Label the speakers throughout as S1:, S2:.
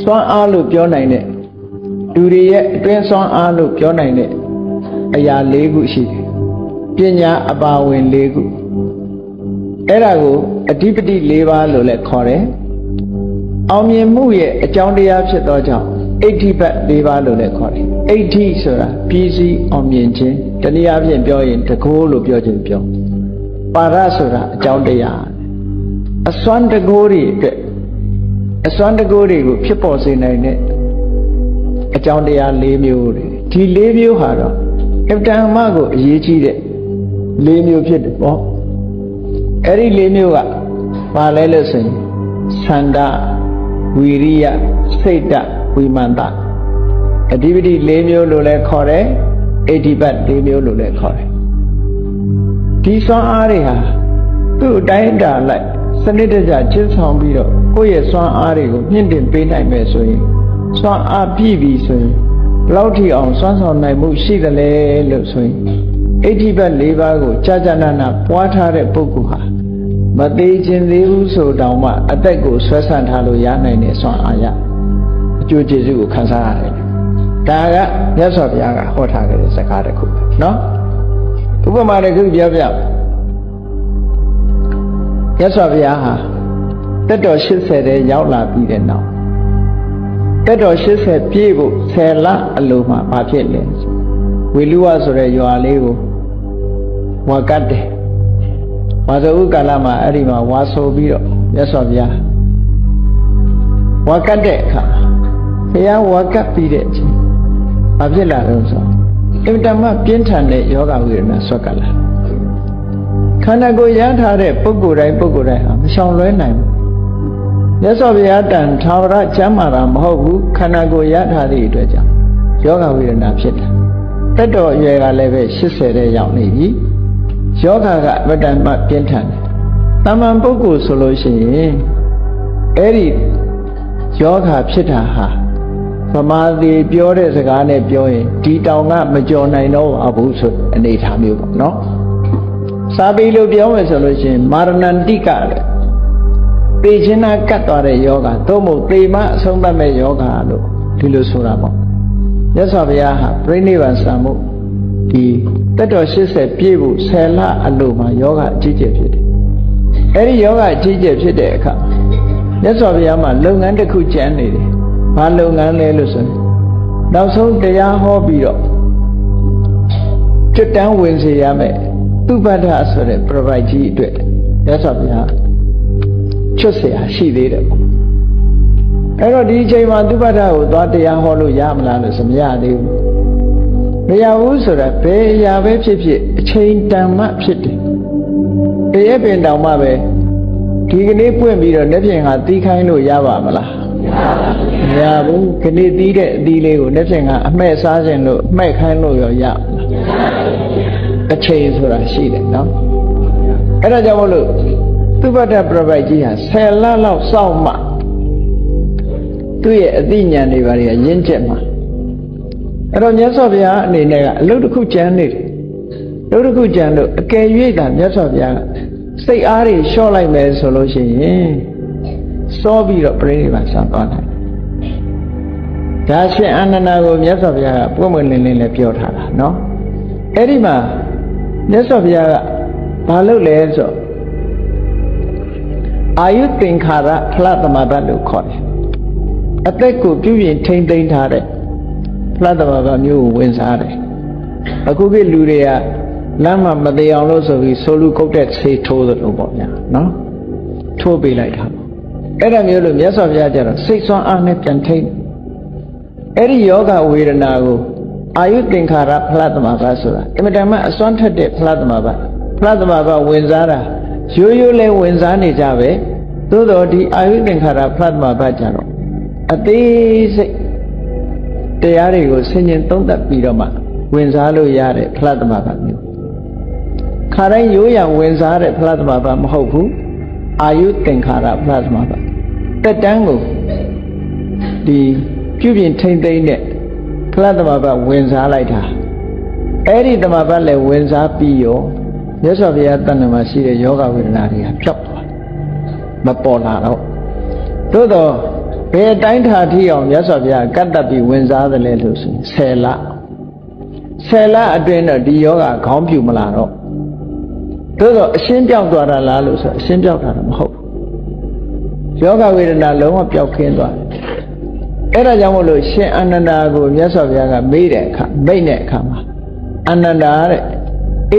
S1: စွမ်းအားလို့ပြောနိုင်တဲ့လူတွေရဲ့အတွင်းစွမ်းအားလို့ပြောနိုင်တဲ့အရာ၄ခုရှိတယ်ပညာအပါဝင်၄ခုအဲ့ဒါကိုအဓိပတိ၄ပါးလို့လည်းခေါ်တယ်အောင်မြင်မှုရဲ့အကြောင်းတရားဖြစ်သောကြောင့်အဋ္ဌိပတ်၄ပါးလို့လည်းခေါ်တယ်အဋ္ဌိဆိုတာပြီးစီးအောင်မြင်ခြင်းတနည်းအားဖြင့်ပြောရင်တကိုးလို့ပြောခြင်းပြောပါရဆိုတာအကြောင်းတရားအစွမ်းတကိုးတွေအတွက်အစွမ်းတကိုးတွေကိုဖြစ်ပေါ်စေနိုင်တဲ့အကြောင်းတရား၄မျိုးတွေဒီ၄မျိုးဟာတော့အတ္တမကိုအရေးကြီးတဲ့၄မျိုးဖြစ်တယ်ပေါ့အဲ့ဒီ၄မျိုးကဘာလဲလို့ဆိုရင်သန္တာဝီရိယစိတ်တဝိမာန်တအဓိပတိ၄မျိုးလို့လည်းခေါ်တယ်အဋ္ဌိပတ်၄မျိုးလို့လည်းခေါ်တယ်ဒီစွမ်းအားတွေဟာသူ့အတိုင်းအတာလိုက်စနစ်တကျကျင့်ဆောင်ပြီးတော့ကိုယ့်ရဲ့စွမ်းအားတွေကိုမြင့်တင်ပေးနိုင်မယ်ဆိုရင်စွမ်းအားပြည့်ပြီဆိုရင်ဘယ်လောက်ထိအောင်စွမ်းဆောင်နိုင်မှုရှိသလဲလို့ဆိုရင်အဋ္ဌိပတ်၄ပါးကိုကြာကြာနာနာပွားထားတဲ့ပုဂ္ဂိုလ်ဟာမသေးခြင်းသေးဘူးဆိုတောင်မှအသက်ကိုဆွဲဆန့်ထားလို့ရနိုင်တဲ့စွမ်းအားရအကျိုးကျေးဇူးကိုခံစားရတယ်ဒါကမြတ်စွာဘုရားကဟောထားခဲ့တဲ့စကားတစ်ခုနော်ဥပမာတစ်ခုပြောပြမြတ်စွာဘုရားဟာတက်တော်80တဲ့ရောက်လာပြီးတဲ့နောက်တက်တော်80ပြည့်ဖို့10လအလိုမှဘာဖြစ်လဲဝေလူဝဆိုတဲ့ရွာလေးကိုဝါကတ်တယ်ဝါဆိုဥကာလမှာအဲ့ဒီမှာဝါဆိုပြီးတော့မြတ်စွာဘုရားဝါကတ်တဲ့အခါဘုရားဝါကတ်ပြီးတဲ့အချိန်ဘာဖြစ်လာလဲဆိုအင်တမပြင်းထန်တဲ့ယောဂဝေဒနာဆွဲကလာခန္ဓာကိုယ်ရထားတဲ့ပုဂ္ဂိုလ်တိုင်းပုဂ္ဂိုလ်တိုင်းဟာမရှောင်လွဲနိုင်ဘူးမြတ်စွာဘုရားတန်ထာဝရကျမ်းမာတာမဟုတ်ဘူးခန္ဓာကိုယ်ရထားသည့်အတွက်ကြောင့်ယောဂဝေဒနာဖြစ်တယ်တက်တော်အရွယ်ကလည်းပဲ80တဲ့ရောက်နေပြီယောဂကအမတန်မှပြင်းထန်တယ်တာမန်ပုဂ္ဂိုလ်ဆိုလို့ရှိရင်အဲ့ဒီယောဂဖြစ်တာဟာဗမာသေးပြောတဲ့စကားနဲ့ပြောရင်ဒီတောင်ကမကြော်နိုင်တော့ဘူးဆိုအနေထားမျိုးပေါ့နော်စာပေလို့ပြောမယ်ဆိုလို့ရှိရင်မာရဏန္တိကလေသေခြင်းနာကတ်သွားတဲ့ယောဂသို့မဟုတ်သေမအဆုံးသတ်မဲ့ယောဂလို့ဒီလိုဆိုတာပေါ့မြတ်စွာဘုရားဟာပြိဋိဘံစံမှုဒီတက်တော်80ပြည့်ဖို့10လအလိုမှာယောဂအကြီးကျယ်ဖြစ်တယ်အဲ့ဒီယောဂအကြီးကျယ်ဖြစ်တဲ့အခါမြတ်စွာဘုရားမှာလုပ်ငန်းတစ်ခုကျန်နေတယ်ဘာလုပ်ငန်းလဲလို့ဆိုရင်နောက်ဆုံးတရားဟောပြီးတော့ကျွတ်တန်းဝင်စေရမယ်သူပ္ပတ္ထဆိုတဲ့ပြပိုက်ကြီးအတွက်မြတ်စွာဘုရားချွတ်เสียရှိသေးတယ်ပေါ့အဲ့တော့ဒီအချိန်မှာသူပ္ပတ္ထကိုသွားတရားဟောလို့ရမလားလို့ဆိုမရသေးဘူးမရဘူးဆိုတာဘယ်အရာပဲဖြစ်ဖြစ်အချိန်တန်မှဖြစ်တယ်တရေပင်တောင်မှပဲဒီကနေ့ပွင့်ပြီးတော့လက်ဖြင့်ကတီးခိုင်းလို့ရပါမလားမရဘူးခဏတီးတဲ့အသီးလေးကိုလက်ဖြင့်ကအမှဲ့စားခြင်းလို့အမှဲ့ခိုင်းလို့ရောရမလားအချိန်ဆိုတာရှိတယ်နော်အဲ့ဒါကြောင့်မို့လို့သုဘတ္တပြပိုက်ကြီးဟာ10လလောက်စောင့်မှသူ့ရဲ့အသိဉာဏ်တွေဘာတွေကရင့်ကျက်မှာအဲ့တော့မြတ်စွာဘုရားအနေနဲ့ကအလုပ်တစ်ခုကြံနေတယ်လုပ်တစ်ခုကြံလို့အကယ်၍သာမြတ်စွာဘုရားကစိတ်အားတွေလျှော့လိုက်မယ်ဆိုလို့ရှိရင်စောပြီးတော့ပြိဋိဘံစံသွားနိုင်ဒါရှင်အာနန္ဒာကိုမြတ်စွာဘုရားကပွင့်ပွင့်လင်းလင်းလည်းပြောထားတာနော်အဲ့ဒီမှာမြတ်စွာဘုရားကဘာလုပ်လဲဆိုအာယုသင်္ခါရဖလသမဘတ်လို့ခေါ်တယ်အသက်ကိုပြုပြင်ထိမ့်သိမ်းထားတဲ့ဖလသမဘတ်မျိုးကိုဝင်စားတယ်အခုကလူတွေကလမ်းမှာမသေးအောင်လို့ဆိုပြီးဆိုလူကုတ်တဲ့ဆေးထိုးသလိုပေါ့ဗျာနော်ထိုးပေးလိုက်တာအဲ့ဒါမျိုးလို့မြတ်စွာဘုရားကျတော့စိတ်ဆွမ်းအားနဲ့ပြန်ထိမ့်အဲ့ဒီယောဂဝေဒနာကိုအာယုသင်္ခါရဖလသမဘတ်ဆိုတာအမြဲတမ်းအစွမ်းထက်တဲ့ဖလသမဘတ်ဖလသမဘတ်ဝင်စားတာရိုးရိုးလဲဝင်စားနေကြပဲသို့တော်ဒီအာယုသင်္ခါရဖလသမဘတ်ကျတော့အသေးစိတ်တရားတွေကိုဆင်ခြင်သုံးသပ်ပြီးတော့မှဝင်စားလို့ရတဲ့ဖလသမဘတ်မျိုးခါတိုင်းရိုးရဝင်စားတဲ့ဖလသမဘတ်မဟုတ်ဘူးအာယုသင်္ခါရဖလသမဘတ်တက်တန်းကိုဒီပြုပြင်ထိမ့်သိမ့်တဲ့ဖလသမဘတ်ဝင်စားလိုက်တာအဲ့ဒီသမဘတ်လည်းဝင်စားပြီးရောမြတ်စွာဘုရားတဏ္ဍာမှာရှိတဲ့ယောဂဝေဒနာတွေကပျောက်သွားမပေါ်လာတော့သို့တော့ ဘယ်တိုင်းထာထိအောင်မြတ်စွာဘုရားကတ်တပ်ပြီးဝင်စားတယ်လဲလို့ဆိုရင်10လအတွင်းတော့ဒီယောဂခေါင်းပြူမလာတော့သို့တော့အရှင်းပြောက်သွားတာလားလို့ဆိုအရှင်းပြောက်တာတော့မဟုတ်ဘူးယောဂဝေဒနာလုံးဝပျောက်ခင်းသွားတယ်အဲ့ဒါကြောင့်မို့လို့ရှင်အာနန္ဒာကိုမြတ်စွာဘုရားကမေးတဲ့အခါမိတ်တဲ့အခါမှာအာနန္ဒာတဲ့ဣ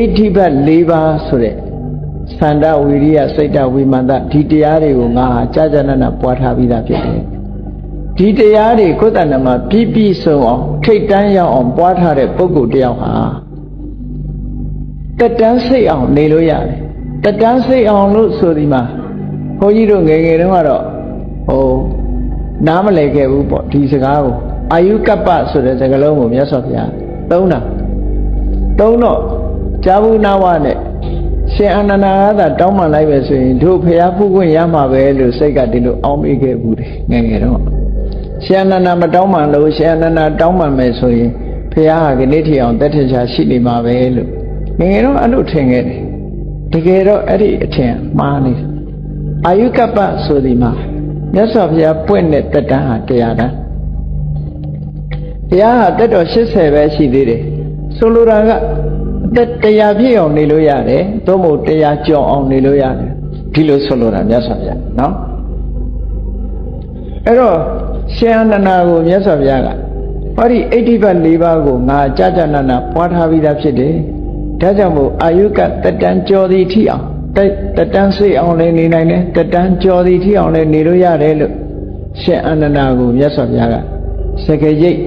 S1: ဋ္ဌိပတ်၄ပါးဆိုတဲ့သန္တာဝိရိယစိတ်တဝိမာန်တဒီတရားတွေကိုငါဟာကြာကြာနာနာပွားထားပြီးသားဖြစ်တယ်ဒီတရားတွေကိုယ်တဏ္ဍမှာပြည့်ပြည့်စုံအောင်ထိတ်တန်းရောက်အောင်ပွားထားတဲ့ပုဂ္ဂိုလ်တယောက်ဟာတက်တန်းစိတ်အောင်နေလို့ရတယ်တက်တန်းစိတ်အောင်လို့ဆိုဒီမှာဘုန်းကြီးတို့ငယ်ငယ်တုန်းကတော့နားမလည်ခဲ့ဘူးပေါ့ဒီစကားကိုအာယုကပ္ပဆိုတဲ့စကားလုံးကိုမြတ်စွာဘုရားသုံးတော့ကြာဘူးနာဝနဲ့ရှင်အာနန္ဒာကသာတောင်းပန်လိုက်ပဲဆိုရင်တို့ဖျားဖူးခွင့်ရမှာပဲလို့စိတ်ကဒီလိုအောင်းမိခဲ့ဘူးတယ်ငယ်ငယ်တော့ရှင်အာနန္ဒာမတောင်းပန်လို့ရှင်အာနန္ဒာတောင်းပန်မယ်ဆိုရင်ဖျားဟာဒီနေ့ထီအောင်တက်ထင်ရှားရှိနေမှာပဲလို့ငယ်ငယ်တော့အဲ့လိုထင်ခဲ့တယ်တကယ်တော့အဲ့ဒီအထင်မှားနေအာယုကပ္ပဆိုဒီမှာမြတ်စွာဘုရားပွင့်တဲ့တက်တန်းဟာတရားတန်းတရားဟာတက်တော်80ပဲရှိသေးတယ်ဆိုလိုတာကအသက်တရားပြည့်အောင်နေလို့ရတယ်သို့မဟုတ်တရားကျော်အောင်နေလို့ရတယ်ဒီလိုဆိုလိုတာမြတ်စွာဘုရားနော်အဲ့တော့ရှင်အာနန္ဒာကိုမြတ်စွာဘုရားကဟောဒီဣဋ္ဌိပတ်၄ပါးကိုငါကြာကြာနာနာပွားထားပြီးသားဖြစ်တယ်ဒါကြောင့်မို့အာယုကတက်တန်းကျော်သည်ထိအောင်တက်တန်းစိတ်အောင်လည်းနေနိုင်တယ်တက်တန်းကျော်သည်ထိအောင်လည်းနေလို့ရတယ်လို့ရှင်အာနန္ဒာကိုမြတ်စွာဘုရားကစကားရိပ်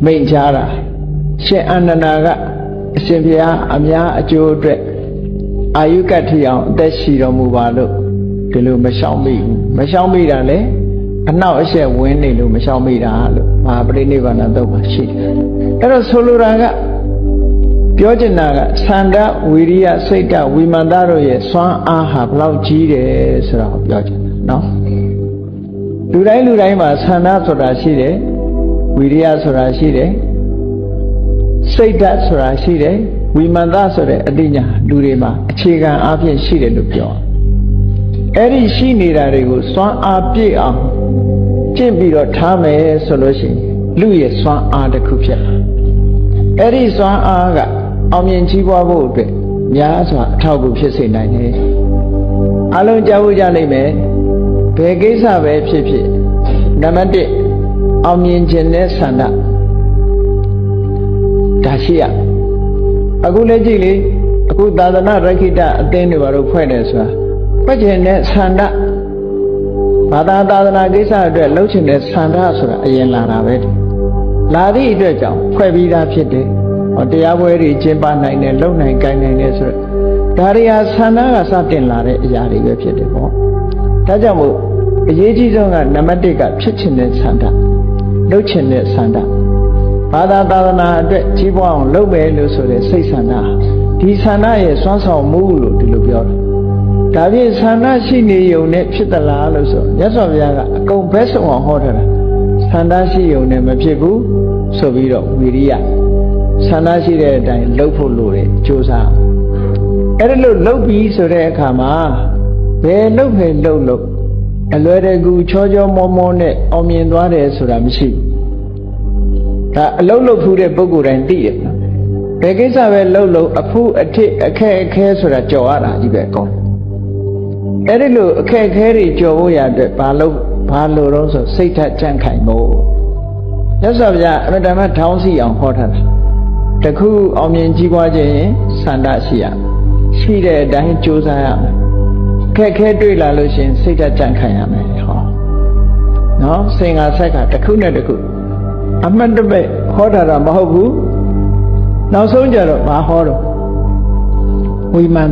S1: မိန့်ချတာရှင်အာနန္ဒာကအရှင်ဘုရားအများအကျိုးအတွက်အာယုကထိအောင်အသက်ရှိတော်မူပါလို့ဒီလိုမရှောင်မိဘူးမရှောင်မိတာလေအနောက်အရှက်ဝင်နေလို့မရှောင်မိတာလို့မဟာပရိနိဗ္ဗာန်သုတ်မှာရှိတယ်အဲ့တော့ဆိုလိုတာကပြောချင်တာကသန္တာဝိရိယစိတ်တဝိမာန်တတို့ရဲ့စွမ်းအားဟာဘလောက်ကြီးတယ်ဆိုတာကိုပြောချင်တာနော်လူတိုင်းမှာသန္တာဆိုတာရှိတယ်ဝိရိယဆိုတာရှိတယ်စိတ်ဓာတ်ဆိုတာရှိတယ်ဝိမာန်တဆိုတဲ့အတိညာလူတွေမှာအခြေခံအားဖြင့်ရှိတယ်လို့ပြောအဲ့ဒီရှိနေတာတွေကိုစွမ်းအားပြည့်အောင်ကျင့်ပြီးတော့ထားမယ်ဆိုလို့ရှိရင်လူရဲ့စွမ်းအားတစ်ခုဖြစ်လာအဲ့ဒီစွမ်းအားကအောင်မြင်ကြီးပွားဖို့အတွက်များစွာအထောက်အကူဖြစ်စေနိုင်တယ်အလုံးကြားဖို့ကြနိုင်မယ်ဘယ်ကိစ္စပဲဖြစ်ဖြစ်နံပါတ်1အောင်မြင်ခြင်းနဲ့ဆန္ဒဒါရှိရအခုလည်းကြည့်လေအခုသာသနာရခိတအသင်းတွေဘာလို့ဖွဲ့တယ်ဆိုတာပတ်ကျင်တဲ့ဆန္ဒဘာသာသာသနာကိစ္စအတွက်လှုပ်ချင်တဲ့ဆန္ဒဆိုတာအရင်လာတာပဲလာသည့်အတွက်ကြောင့်ဖွဲ့ပြီးသားဖြစ်တယ်ဟောတရားပွဲတွေကျင်းပနိုင်တယ်လုပ်နိုင်ကိုင်နိုင်တယ်ဆိုတော့ဒါတွေဟာဆန္ဒကစတင်လာတဲ့အရာတွေပဲဖြစ်တယ်ပေါ့ဒါကြောင့်မို့အရေးကြီးဆုံးကနံပါတ်1ကဖြစ်ချင်တဲ့ဆန္ဒလုပ်ချင်တဲ့ဆန္ဒဘာသာသာသနာအတွက်ကြီးပွားအောင်လုပ်မယ်လို့ဆိုတဲ့စိတ်ဆန္ဒဒီဆန္ဒရဲ့စွမ်းဆောင်မှုလို့ဒီလိုပြောတာဒါဖြင့်ဆန္ဒရှိနေုံနဲ့ဖြစ်သလားလို့ဆိုမြတ်စွာဘုရားကအကုန်ဘက်ဆုံးအောင်ဟောထားတာဆန္ဒရှိုံနဲ့မဖြစ်ဘူးဆိုပြီးတော့ဝိရိယဆန္ဒရှိတဲ့အတိုင်းလုပ်ဖို့လိုတယ်ကြိုးစားအဲ့ဒါလို့လုပ်ပြီးဆိုတဲ့အခါမှာဘယ်လုပ်မယ်လုပ်အလွယ်တကူချောချောမောမောနဲ့အောင်မြင်သွားတယ်ဆိုတာမရှိဘူးဒါအလုံးလုပ်ဖူးတဲ့ပုဂ္ဂိုလ်တိုင်းသိတယ်ဘယ်ကိစ္စပဲလုပ်အဖူးအထစ်အခက်အခဲဆိုတာကြော်ရတာကြီးပဲအကောင်းအဲ့ဒီလိုအခက်အခဲတွေကြော်ဖို့ရတဲ့ဘာလို့တော့ဆိုစိတ်ထကြံ့ခိုင်ဖို့မြတ်စွာဘုရားအမြဲတမ်းထောင်းစီအောင်ဟောထားတာတခုအောင်မြင်ကြီးပွားခြင်းရင်ဆန္ဒရှိရရှိတဲ့အတိုင်းကြိုးစားရမယ်ခက်ခဲတွေ့လာလို့ရှင်စိတ်ထကြံ့ခိုင်ရမယ်ဟောနော်စင်္ဂါဆက်ကတခုနဲ့တခုအမှန်တမဲ့ဟောတာမဟုတ်ဘူးနောက်ဆုံးကြတော့ဘာဟောတော့ဝိမာန်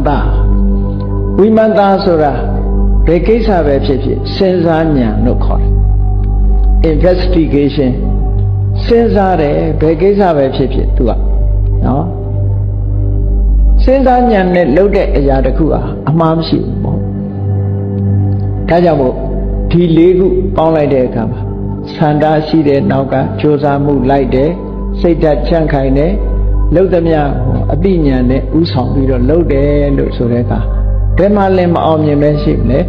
S1: တဆိုတာဘယ်ကိစ္စပဲဖြစ်ဖြစ်စဉ်းစားဉာဏ်လို့ခေါ်တယ် investigation စဉ်းစားတယ်ဘယ်ကိစ္စပဲဖြစ်ဖြစ်သူကနော်စဉ်းစားဉာဏ်နဲ့လုပ်တဲ့အရာတစ်ခုဟာအမှားမရှိဘူးပေါ့ဒါကြောင့်မို့ဒီ၄ခုပေါင်းလိုက်တဲ့အခါမှာဆန္ဒရှိတဲ့နောက်ကကြိုးစားမှုလိုက်တယ်စိတ်ဓာတ်ချမ်းခိုင်တယ်လှုပ်သမျှအသိဉာဏ်နဲ့ဥဆောင်ပြီးတော့လှုပ်တယ်လို့ဆိုတဲ့အခါဘယ်မှလည်းမအောင်မြင်ပဲရှိမလဲ